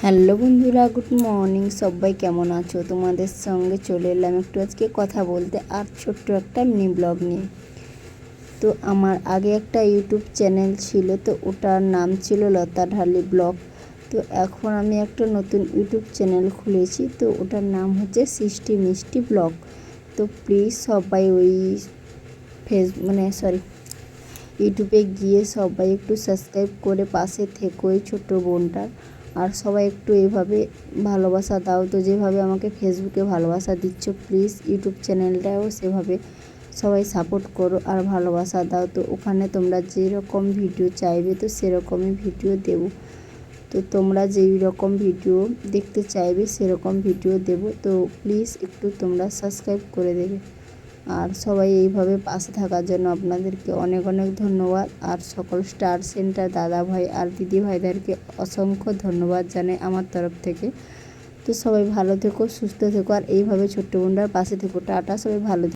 Hello বন্ধুরা, good morning. সবাই কেমন আছো? তোমাদের সঙ্গে চলে এলাম একটু আজকে কথা বলতে আর ছোট্ট একটা মিনি ব্লগ নিয়ে। তো আমার আগে একটা ইউটিউব চ্যানেল ছিল, তো ওটার নাম ছিল লতা ঢালি ব্লগ। তো এখন আমি একটা নতুন ইউটিউব চ্যানেল খুলেছি, তো ওটার নাম হচ্ছে সৃষ্টি মিষ্টি ব্লগ। তো প্লিজ সবাই ওই ইউটিউবে গিয়ে সবাই একটু সাবস্ক্রাইব করে পাশে থেকো ওই ছোট্ট বোনটার। আর সবাই একটু এভাবে ভালোবাসা দাও। তো যেভাবে আমাকে ফেসবুকে ভালোবাসা দিচ্ছ, প্লিজ ইউটিউব চ্যানেলটাও সেভাবে সবাই সাপোর্ট করো আর ভালোবাসা দাও। তো ওখানে তোমরা যেরকম ভিডিও চাইবে তো সেরকমই ভিডিও দেব। তো তোমরা যেই রকম ভিডিও দেখতে চাইবে সেরকম ভিডিও দেব। তো প্লিজ একটু তোমরা সাবস্ক্রাইব করে দেবে। আর সবাই এইভাবে পাশে থাকার জন্য আপনাদেরকে অনেক অনেক ধন্যবাদ। আর সকল স্টার সেন্টার দাদা ভাই আর দিদি ভাইদেরকে অসংখ্য ধন্যবাদ জানাই আমার তরফ থেকে। তো সবাই ভালো থেকো, সুস্থ থেকো আর এইভাবে ছোট্ট বোনটার পাশে থেকো। টাটা, সবাই ভালো থেকো।